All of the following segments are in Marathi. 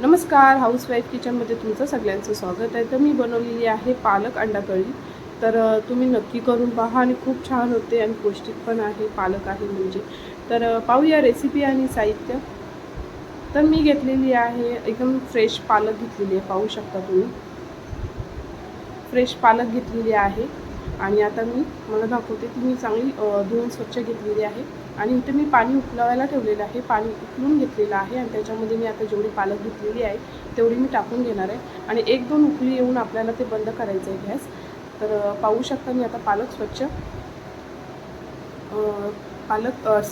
नमस्कार, हाऊसवाईफ किचनमध्ये तुमचं सगळ्यांचं स्वागत आहे. तर मी बनवलेली आहे पालक अंडा कढी. तर तुम्ही नक्की करून पहा आणि खूप छान होते आणि पौष्टिक पण आहे. पालक आहे म्हणजे. तर पाहूया रेसिपी आणि साहित्य. तर मी घेतलेली आहे एकदम फ्रेश पालक घेतलेली आहे, पाहू शकता तुम्ही. फ्रेश पालक घेतलेली आहे आणि आता मला दाखवते ती मी चांगली धुवून स्वच्छ घेतलेली आहे. आणि इथे मी पाणी उकळवायला ठेवलेलं आहे. पाणी उकळून घेतलेलं आहे आणि त्याच्यामध्ये मी आता जेवढी पालक घेतलेली आहे तेवढी मी टाकून घेणार आहे. आणि 1-2 उकळी येऊन आपल्याला ते बंद करायचं आहे गॅस. तर पाहू शकता मी आता पालक स्वच्छ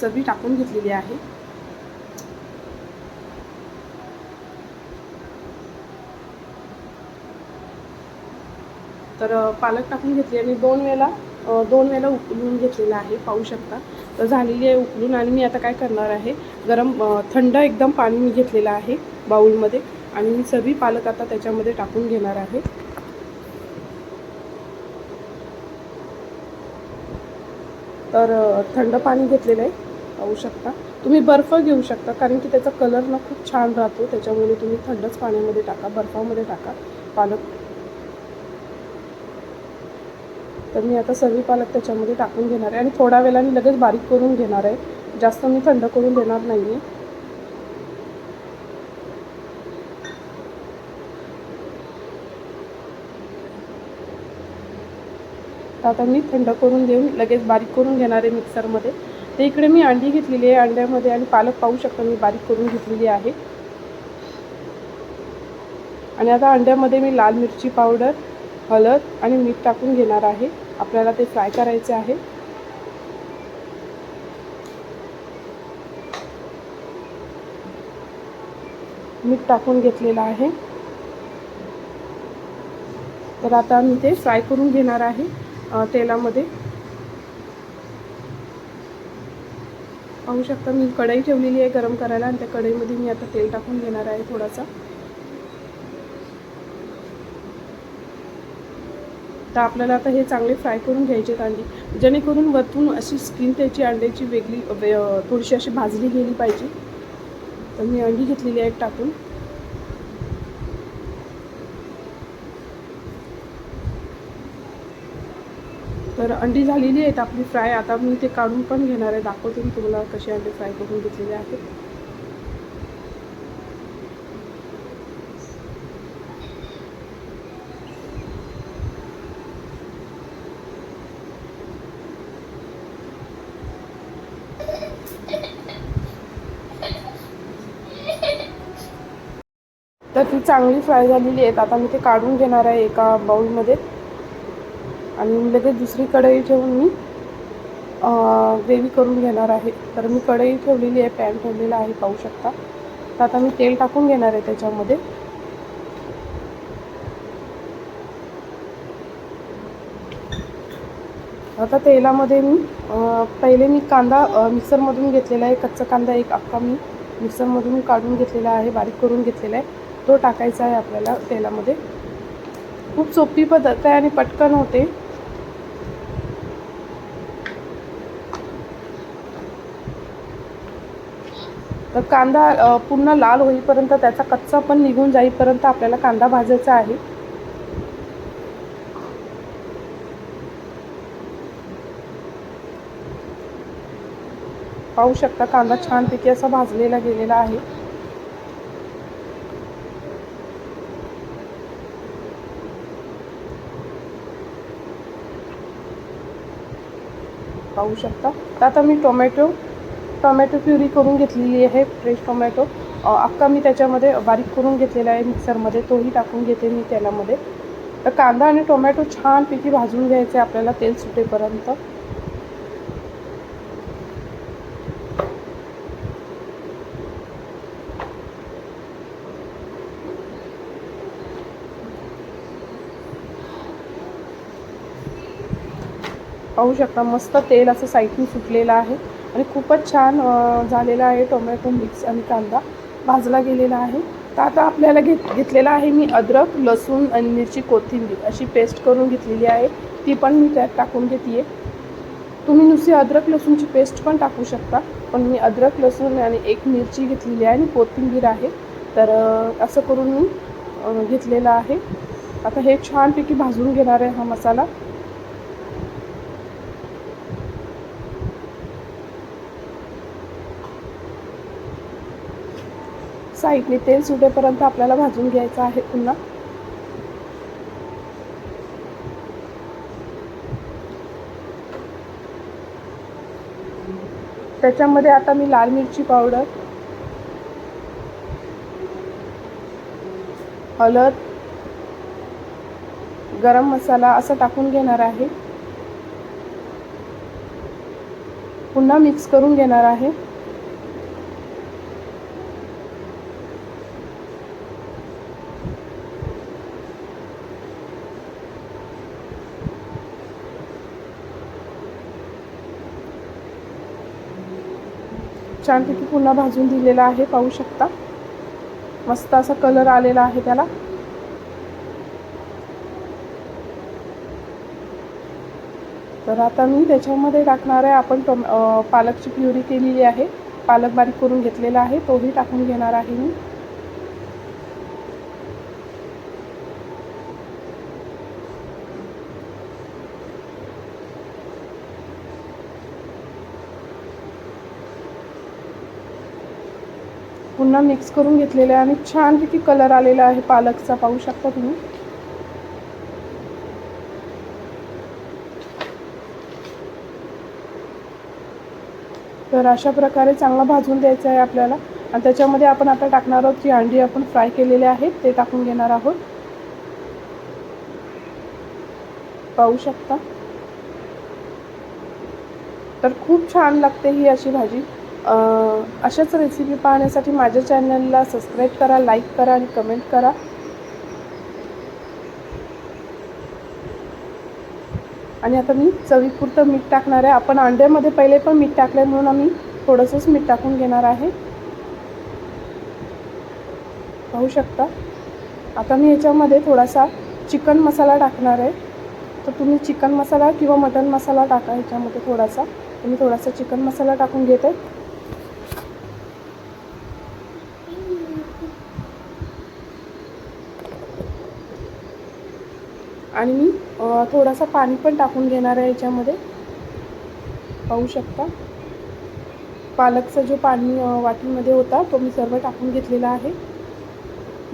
सर्व टाकून घेतलेली आहे. तर पालक टाकून घेतली आणि 2 वेळेला उकळून घेतलेला आहे, पाहू शकता. तर झालेली आहे उकळून. आणि मी आता काय करणार आहे, थंड एकदम पाणी मी घेतलेलं आहे बाउलमध्ये आणि मी सर्व पालक आता त्याच्यामध्ये टाकून घेणार आहे. तर थंड पाणी घेतलेलं आहे, पाहू शकता. तुम्ही बर्फ घेऊ शकता कारण की त्याचा कलर खूप छान राहतो, त्याच्यामुळे तुम्ही थंडच पाण्यामध्ये टाका, बर्फामध्ये टाका पालक. तर मी आता सर्व पालक त्याच्यामध्ये टाकून घेणार आहे आणि थोड्या वेळाने लगेच बारीक करून घेणार आहे. जास्त मी थंड करून देणार नाही आहे. आता मी थंड करून देऊन लगेच बारीक करून घेणार आहे मिक्सरमध्ये. तर इकडे मी अंडी घेतलेली आहे, अंड्यामध्ये आणि पालक पाहू शकता मी बारीक करून घेतलेली आहे. आणि आता अंड्यामध्ये मी लाल मिरची पावडर, हळद आणि मीठ टाकून घेणार आहे. आपल्याला ते फ्राय करायचे आहे. मीठ टाकून घेतलेलं आहे. तर आता मी ते फ्राय करून घेणार आहे तेलामध्ये. पाहू शकता मी कढई ठेवलेली आहे गरम करायला आणि त्या कढईमध्ये मी आता तेल टाकून घेणार आहे थोडासा. तर आपल्याला आता हे चांगले फ्राय करून घ्यायचे अंडी, जेणेकरून वरतून अशी स्किन त्याची अंड्याची वेगळी थोडीशी अशी भाजली गेली पाहिजे. तर मी अंडी घेतलेली आहे टाकून. तर अंडी झालेली आहेत आपली फ्राय. आता मी ते काढून पण घेणार आहे, दाखवते मी तुम्हाला कसे अंडे फ्राय करून घेतलेले आहेत. तर ती चांगली फ्राय झालेली आहेत. आता मी ते काढून घेणार आहे एका बाउलमध्ये आणि लगेच दुसरी कढई ठेवून मी ग्रेव्ही करून घेणार आहे. तर मी कढई ठेवलेली आहे, पॅन ठेवलेला आहे, पाहू शकता. तर आता मी तेल टाकून घेणार आहे त्याच्यामध्ये. आता तेलामध्ये पहिले मी कांदा मिक्सरमधून घेतलेला आहे, कच्चा कांदा एक अख्खा मी मिक्सरमधून काढून घेतलेला आहे, बारीक करून घेतलेला आहे. तो टाकायचा आहे आपल्याला तेलामध्ये. खूप सोपी पद्धत आहे आणि पटकन होते. तर कांदा पूर्ण लाल होईपर्यंत, त्याचा कच्चा पण निघून जाईपर्यंत आपल्याला कांदा भाजायचा आहे. पाहू शकता कांदा छानपैकी असा भाजलेला गेलेला आहे. पाहू शकता. तर आता मी टोमॅटो प्युरी करून घेतलेली आहे, फ्रेश टोमॅटो अख्खा मी त्याच्यामध्ये बारीक करून घेतलेला आहे मिक्सरमध्ये, तोही टाकून घेते मी तेलामध्ये. तर कांदा आणि टोमॅटो छानपैकी भाजून घ्यायचे आपल्याला तेल सुटेपर्यंत. पाहू शकता मस्त तेल असं साईडून सुटलेलं आहे आणि खूपच छान झालेला आहे. टोमॅटो मिक्स आणि कांदा भाजला गेलेला आहे. तर आता आपल्याला घेतलेला आहे मी अद्रक, लसूण आणि मिरची, कोथिंबीर अशी पेस्ट करून घेतलेली आहे. ती पण मी त्यात टाकून घेते आहे. तुम्ही नुसती अद्रक लसूणची पेस्ट पण टाकू शकता, पण मी अद्रक लसूण आणि एक मिरची घेतलेली आहे आणि कोथिंबीर आहे तर असं करून मी घेतलेलं आहे. आता हे छानपैकी भाजून घेणार आहे हा मसाला. साईडने तेल सुटेपर्यंत आपल्याला भाजून घ्यायचं आहे पुन्हा. त्याच्यामध्ये आता मी लाल मिरची पावडर, हळद, गरम मसाला असं टाकून घेणार आहे. पुन्हा मिक्स करून घेणार आहे. छानपैकी पुन्हा भाजून दिलेला आहे, पाहू शकता. मस्त असा कलर आलेला आहे त्याला. तर आता मी त्याच्यामध्ये टाकणार आहे, आपण पालकची प्युरी केलेली आहे, पालक बारीक करून घेतलेला आहे, तोही टाकून घेणार आहे मी. पुन्हा मिक्स करून घेतलेले आहे आणि छानपैकी कलर आलेला आहे पालकचा, पाहू शकता तुम्ही. तर अशा प्रकारे चांगला भाजून द्यायचा आहे आपल्याला. आणि त्याच्यामध्ये आपण आता टाकणार आहोत, जी अंडी आपण फ्राय केलेले आहेत ते टाकून घेणार आहोत, पाहू शकता. तर खूप छान लागते ही अशी भाजी. अशाच रेसिपी पाहण्यासाठी माझ्या चॅनलला सबस्क्राईब करा, लाईक करा आणि कमेंट करा. आणि आता मी चवीपुरतं मीठ टाकणार आहे. आपण अंड्यामध्ये पहिले पण मीठ टाकले म्हणून आम्ही थोडंसंच मीठ टाकून घेणार आहे, पाहू शकता. आता मी याच्यामध्ये थोडासा चिकन मसाला टाकणार आहे. तर तुम्ही चिकन मसाला किंवा मटन मसाला टाका ह्याच्यामध्ये थोडासा. तुम्ही थोडासा चिकन मसाला टाकून घेते. आणि मी थोडासा पाणी पण टाकून घेणार आहे याच्यामध्ये, पाहू शकता. पालकचा जो पाणी वाटीमध्ये होता तो मी सर्व टाकून घेतलेला आहे.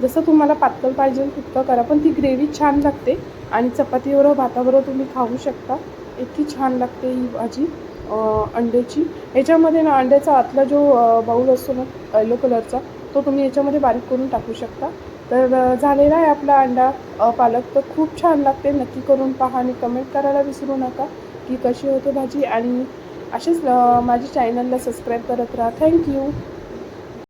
जसं तुम्हाला पातळ पाहिजे तितकं करा, पण ती ग्रेव्ही छान लागते आणि चपातीबरोबर भाताबरोबर तुम्ही खाऊ शकता. इतकी छान लागते ही भाजी अंड्याची. याच्यामध्ये ना अंड्याचा आतला जो बाऊल असतो ना येलो कलरचा, तो तुम्ही याच्यामध्ये बारीक करून टाकू शकता. तर झालेला आहे आपला अंडा पालक. तर खूप छान लागते, नक्की करून पहा आणि कमेंट करायला विसरू नका की कशी होते भाजी. आणि असेच माझ्या चॅनलला सबस्क्राईब करत राहा. थँक्यू.